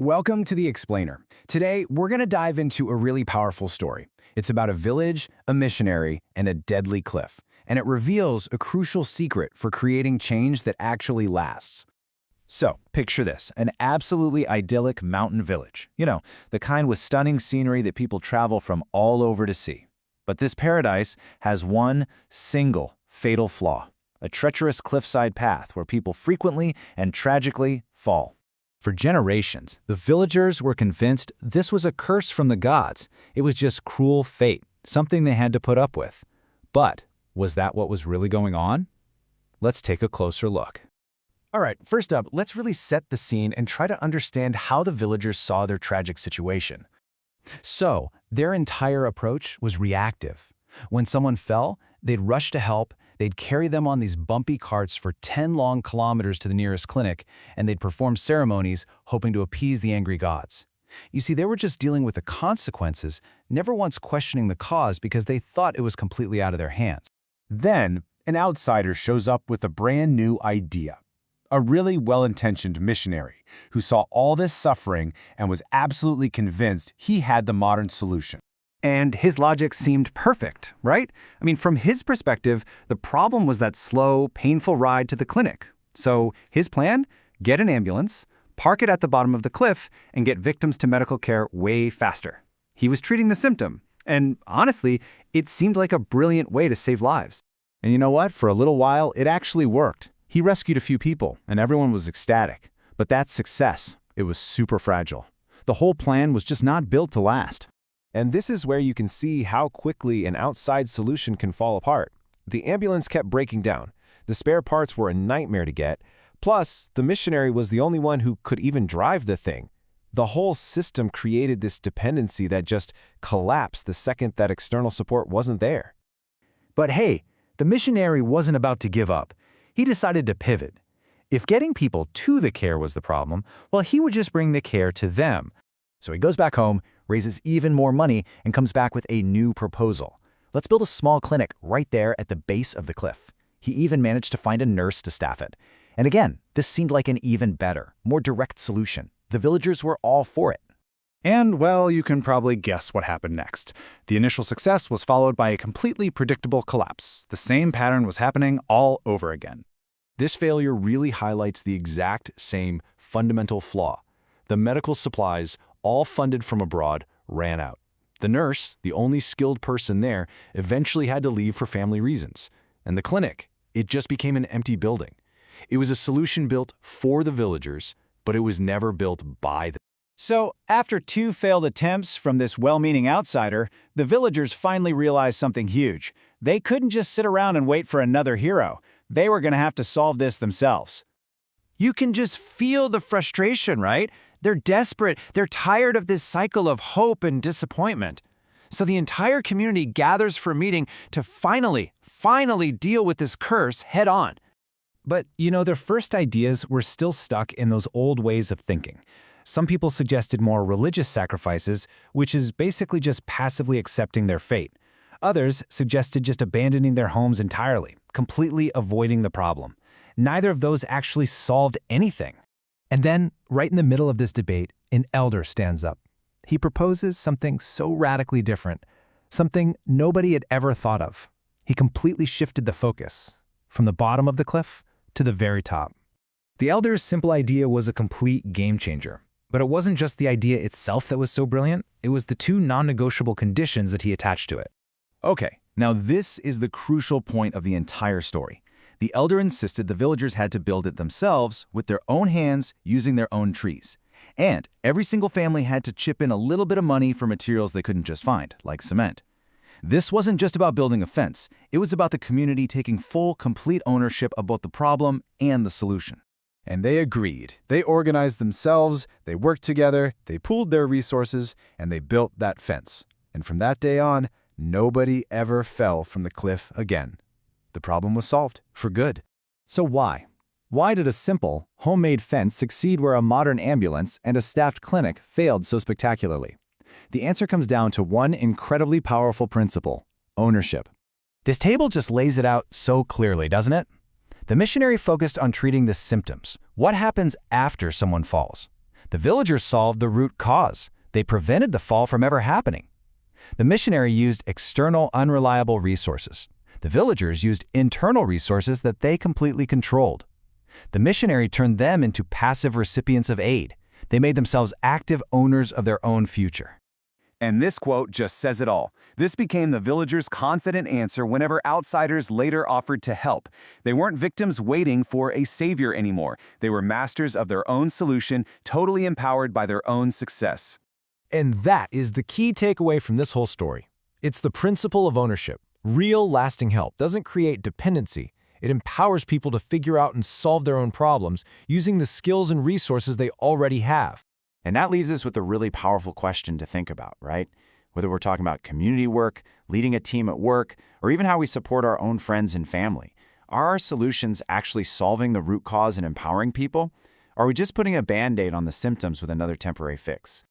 Welcome to The Explainer. Today, we're going to dive into a really powerful story. It's about a village, a missionary, and a deadly cliff. And it reveals a crucial secret for creating change that actually lasts. So, picture this, an absolutely idyllic mountain village. You know, the kind with stunning scenery that people travel from all over to see. But this paradise has one single fatal flaw, a treacherous cliffside path where people frequently and tragically fall. For generations, the villagers were convinced this was a curse from the gods. It was just cruel fate, something they had to put up with. But was that what was really going on? Let's take a closer look. All right, first up, let's really set the scene and try to understand how the villagers saw their tragic situation. So, their entire approach was reactive. When someone fell, they'd rush to help, they'd carry them on these bumpy carts for 10 long kilometers to the nearest clinic, and they'd perform ceremonies hoping to appease the angry gods. You see, they were just dealing with the consequences, never once questioning the cause because they thought it was completely out of their hands. Then, an outsider shows up with a brand new idea. A really well-intentioned missionary who saw all this suffering and was absolutely convinced he had the modern solution. And his logic seemed perfect, right? I mean, from his perspective, the problem was that slow, painful ride to the clinic. So his plan? Get an ambulance, park it at the bottom of the cliff, and get victims to medical care way faster. He was treating the symptom. And honestly, it seemed like a brilliant way to save lives. And you know what? For a little while, it actually worked. He rescued a few people, and everyone was ecstatic. But that success, it was super fragile. The whole plan was just not built to last. And this is where you can see how quickly an outside solution can fall apart. The ambulance kept breaking down. The spare parts were a nightmare to get. Plus, the missionary was the only one who could even drive the thing. The whole system created this dependency that just collapsed the second that external support wasn't there. But hey, the missionary wasn't about to give up. He decided to pivot. If getting people to the care was the problem, well, he would just bring the care to them. So he goes back home, raises even more money, and comes back with a new proposal. Let's build a small clinic right there at the base of the cliff. He even managed to find a nurse to staff it. And again, this seemed like an even better, more direct solution. The villagers were all for it. And, well, you can probably guess what happened next. The initial success was followed by a completely predictable collapse. The same pattern was happening all over again. This failure really highlights the exact same fundamental flaw. The medical supplies, all funded from abroad, ran out. The nurse, the only skilled person there, eventually had to leave for family reasons. And the clinic, it just became an empty building. It was a solution built for the villagers, but it was never built by them. So, after 2 failed attempts from this well-meaning outsider, the villagers finally realized something huge. They couldn't just sit around and wait for another hero. They were going to have to solve this themselves. You can just feel the frustration, right? They're desperate. They're tired of this cycle of hope and disappointment. So the entire community gathers for a meeting to finally deal with this curse head on. But, you know, their first ideas were still stuck in those old ways of thinking. Some people suggested more religious sacrifices, which is basically just passively accepting their fate. Others suggested just abandoning their homes entirely, completely avoiding the problem. Neither of those actually solved anything. And then, right in the middle of this debate, an elder stands up. He proposes something so radically different, something nobody had ever thought of. He completely shifted the focus, from the bottom of the cliff to the very top. The elder's simple idea was a complete game changer. But it wasn't just the idea itself that was so brilliant, it was the 2 non-negotiable conditions that he attached to it. Okay, now this is the crucial point of the entire story. The elder insisted the villagers had to build it themselves with their own hands using their own trees. And every single family had to chip in a little bit of money for materials they couldn't just find, like cement. This wasn't just about building a fence. It was about the community taking full, complete ownership of both the problem and the solution. And they agreed. They organized themselves, they worked together, they pooled their resources, and they built that fence. And from that day on, nobody ever fell from the cliff again. The problem was solved, for good. So why? Why did a simple, homemade fence succeed where a modern ambulance and a staffed clinic failed so spectacularly? The answer comes down to one incredibly powerful principle: ownership. This table just lays it out so clearly, doesn't it? The missionary focused on treating the symptoms. What happens after someone falls? The villagers solved the root cause. They prevented the fall from ever happening. The missionary used external, unreliable resources. The villagers used internal resources that they completely controlled. The missionary turned them into passive recipients of aid. They made themselves active owners of their own future. And this quote just says it all. This became the villagers' confident answer whenever outsiders later offered to help. They weren't victims waiting for a savior anymore. They were masters of their own solution, totally empowered by their own success. And that is the key takeaway from this whole story. It's the principle of ownership. Real, lasting help doesn't create dependency. It empowers people to figure out and solve their own problems using the skills and resources they already have. And that leaves us with a really powerful question to think about, right? Whether we're talking about community work, leading a team at work, or even how we support our own friends and family. Are our solutions actually solving the root cause and empowering people? Or are we just putting a Band-Aid on the symptoms with another temporary fix?